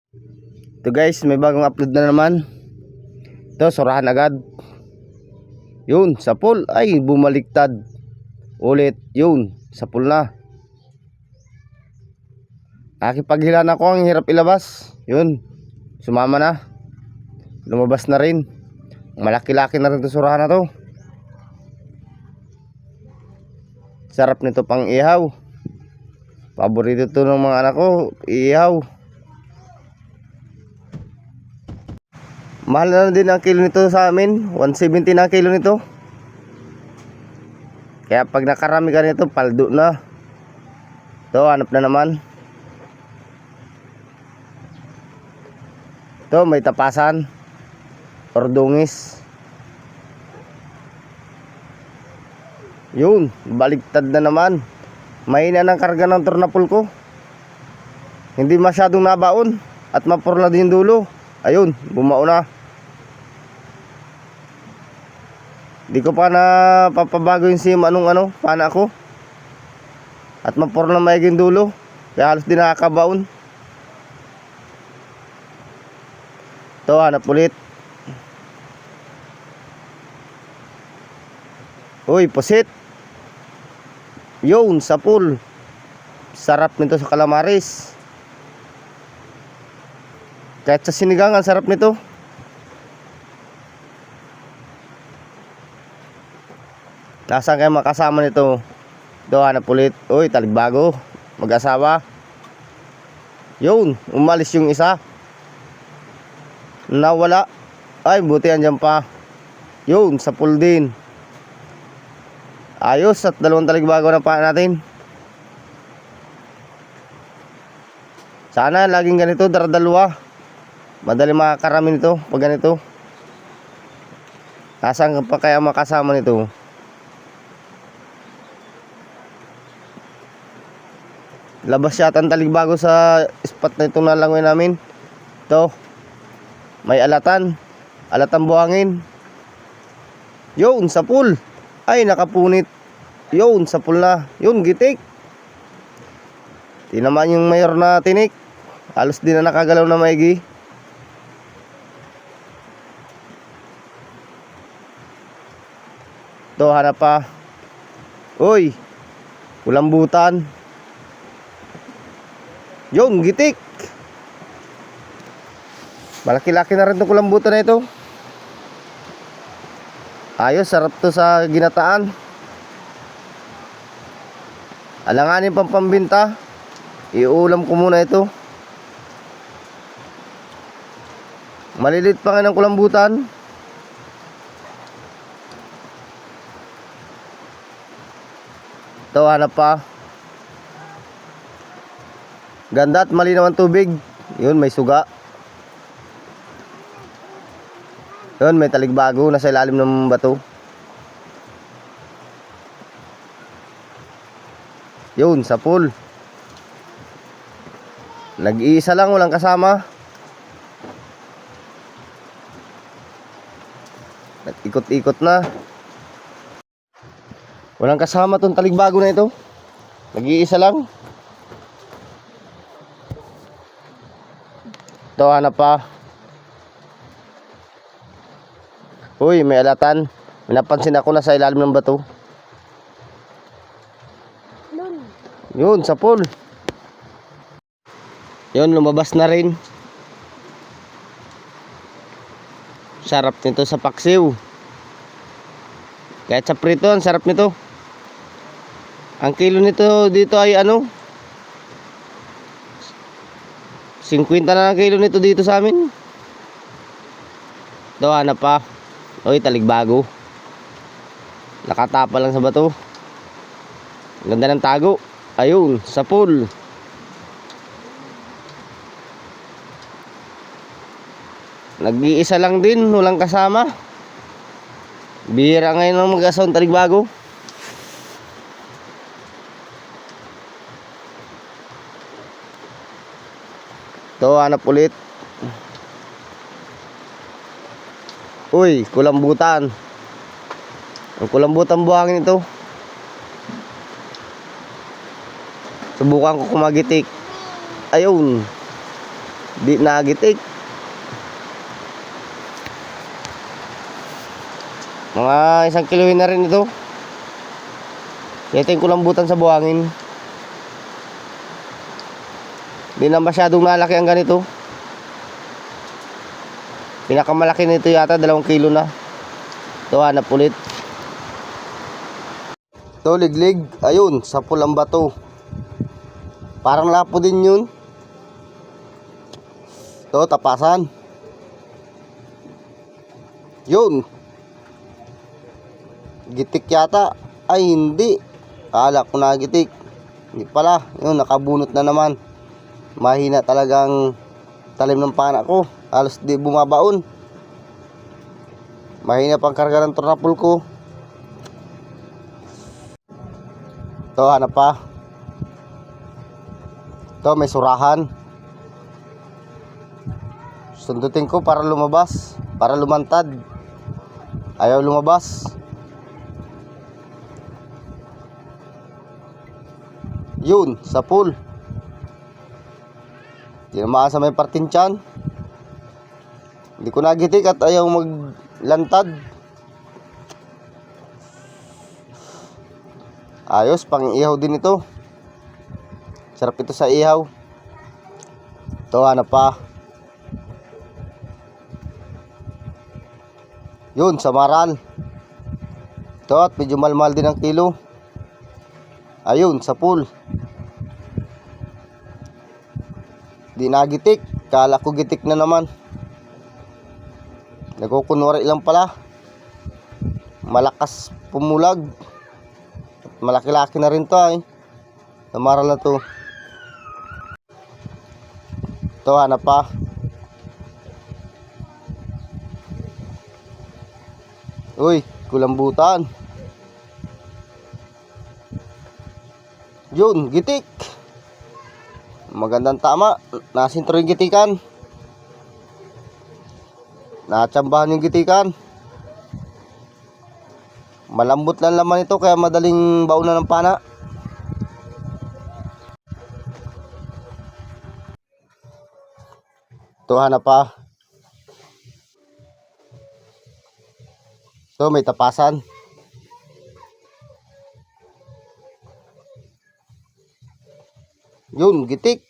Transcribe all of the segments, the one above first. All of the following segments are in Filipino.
Ito guys, may bagong upload na naman. Ito, surahan agad. Yun, sa pool. Ay, bumaliktad. Ulit, yun, sa pool na. Nakipaghilan ako, ang hirap ilabas. Yun, sumama na. Lumabas na rin. Malaki-laki na rin ito surahan na to. Sarap nito pang ihaw. Paborito to ng mga anak ko, ihaw. Mahal na din ang kilo nito sa amin. 170 na ang kilo nito. Kaya pag nakarami ka nito, paldo na. Ito, hanap na naman. Ito, may tapasan. Ordungis. Yun, baliktad na naman. Mahina ng karga ng tornapol ko. Hindi masyadong nabaon. At mapurla din dulo. Ayun, bumao na. Di ko pa na papabago yung sim anong pana ko. At mapurla maiging dulo. Kaya halos di nakakabaon. Ito, hanap ulit. Uy, pusit. Yun, sa pool. Sarap nito sa calamares. Kahit sa sinigang, ang sarap nito. Nasaan kayo makasama nito? Ito, hanap ulit. Uy, taligbago. Mag-asawa. Yun, umalis yung isa. Nawala. Ay, buti andyan pa. Yun, sa pool din. Ayos, at dalawang taligbago na pa natin. Sana laging ganito, daradalwa. Madali makakarami nito pag ganito. Nasaan pa kaya makasama nito? Labas yata ang taligbago sa spot na itong nalangoy namin. Ito, may alatan. Alatan buhangin. Yun, sa pool. Ay, nakapunit. Yun, sa pool na. Yun, gitik. Di naman yung mayor na tinik. Halos di na nakagalaw na maigi. Ito, hanap pa. Uy, kulambutan. Yun, gitik. Malaki-laki na rin itong kulambutan na ito. Ayos, sarap to sa ginataan. Alanganin pang pambinta. Iulam ko muna ito. Malilit pa nga ng kulambutan. Ito, hanap pa. Ganda at malinaw ang tubig. Yun, may suga. Yun, may taligbago na sa ilalim ng bato. Yun, sa pool. Nag-iisa lang, walang kasama. Nag-ikot-ikot na. Walang kasama tong taligbago na ito. Nag-iisa lang. Ito, hanap pa. Uy, may alatan. May napansin ako na sa ilalim ng bato. Yun, sa pool. Yun, lumabas na rin. Sarap nito sa paksiw. Kahit sa prito, ang sarap nito. Ang kilo nito dito ay 50 na ang kilo nito dito sa amin. Ito, hanap pa. Uy, taligbago. Nakatapa lang sa bato. Ganda ng tago. Ayun, sa pool. Nag-iisa lang din, walang kasama. Bihira ngayon ang mag-asawang taligbago. Ito, hanap ulit. Uy, kulambutan. Ang kulambutan buhangin ito. Subukan ko kumagitik. Ayun. Di nagitik. Mga 1 kilohin na rin ito. Ito yung kulambutan sa buhangin. Di na masyadong nalaki ang ganito. Pinakamalaki nito yata 2 kilo na. Ito, hanap ulit. Ito, liglig. Ayun, sa pulang bato. Parang lapo din yun. Ito, tapasan. Yun. Gitik yata. Ay, hindi. Kala ko na gitik. Hindi pala. Yun, nakabunot na naman. Mahina talagang talim ng pana ko. Halos di bumabaon. Mahina pang karga ng tornapol ko. Ito, hanap pa. Ito, may surahan. Sundutin ko para lumabas. Para lumantad. Ayaw lumabas. Yun, sa pool. Tinamaan sa may partinsyan. Hindi ko nagitik at ayaw maglantad. Ayos, pang ihaw din ito. Sarap ito sa ihaw. Ito, hanap pa. Yun, sa maral. Ito, at medyo malmal din ang kilo. Ayun, sa pool. Di nagitik. Kala ko gitik na naman. Nagkukunwari lang pala. Malakas pumulag. Malaki-laki na rin to ay. Namaral na to. Ito, hanap pa. Uy, kulambutan. Yun, gitik. Magandang tama. Nasintro yung gitikan. Natsambahan yung gitikan. Malambot lang laman ito kaya madaling baunan ng pana. Ito, hanap pa. Ito, may tapasan. Yun, gitik.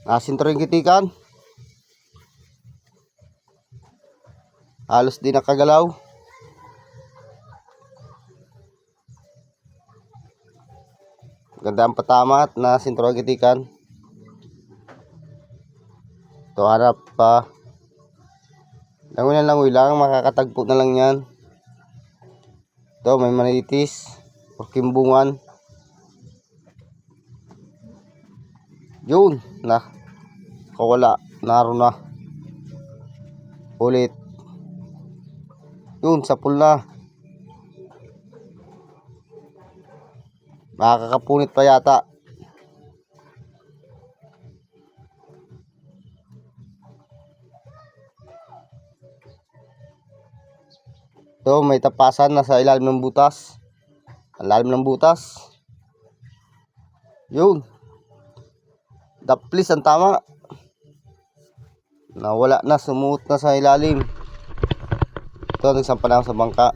Nasintro yung gitikan. Halos di nakagalaw. Ganda ang patama at nasintro ang gitikan. Ito, harap pa. Langoy na langoy lang. Makakatagpo na lang yan. Ito, may manitis. Kimbungan. Yun, na kawala, naroon na. Ulit. Yun, sa pool na. Makakapunit pa yata. Ito, may tapasan na sa ilalim ng butas. Ang lalim ng butas. Yun. Daplis ang tama. Nawala na, sumuot na sa ilalim. Ito, nagsampa na ako sa bangka.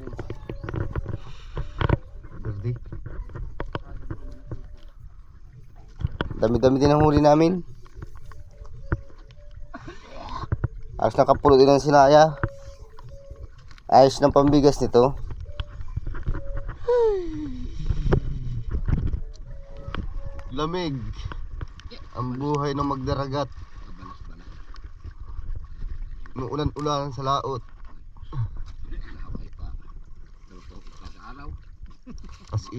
Dami-dami din ang huli namin. Ayos na kapulo din ang sinaya. Ayos ng pambigas nito. Lamig. Ang buhay ng magdaragat. Umuulan-ulan sa laot. Tapos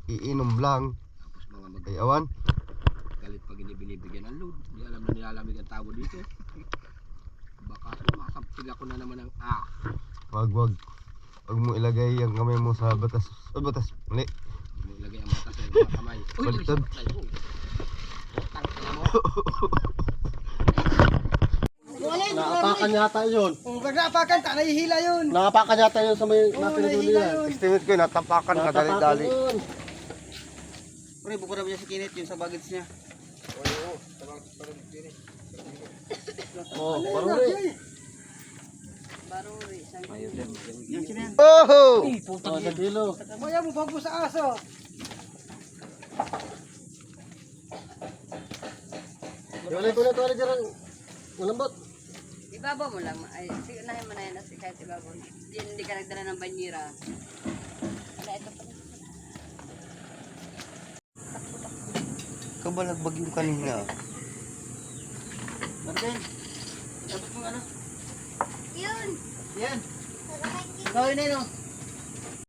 iinom lang. Ay awan. Galit pag hindi binibigyan ng load. Hindi alam na nilalamig ang tao dito. Baka sumakapig ako na naman ng Wag. Wag mo ilagay ang kamay mo sa batas. Batas. Mali. Mo ilagay ang batas sa mga kamay. Baliktad. Naapakan yata yun. Kung naapakan, nahihila yun. Naapakan yata yun sa may natin nahihila yan. yun. Estimate ko natapakan ka dali-dali. Pre, buko na ba niya si Kenneth yun sa bagets niya? Oo, parang Oh, paruri. Oh! Oh, sa kilo. Maya mo bago sa aso. Wala ko na to dyan. Malambot. Ibabaw mo lang. Ay, sige, unahin mo na yan. Kasi kahit ibabaw. Hindi ka nagdala ng banyera. Wala, ito pa. Kabalagbag yung kanina. Martin. Dapat mong ano? Yun! Yan. Gawin na yun.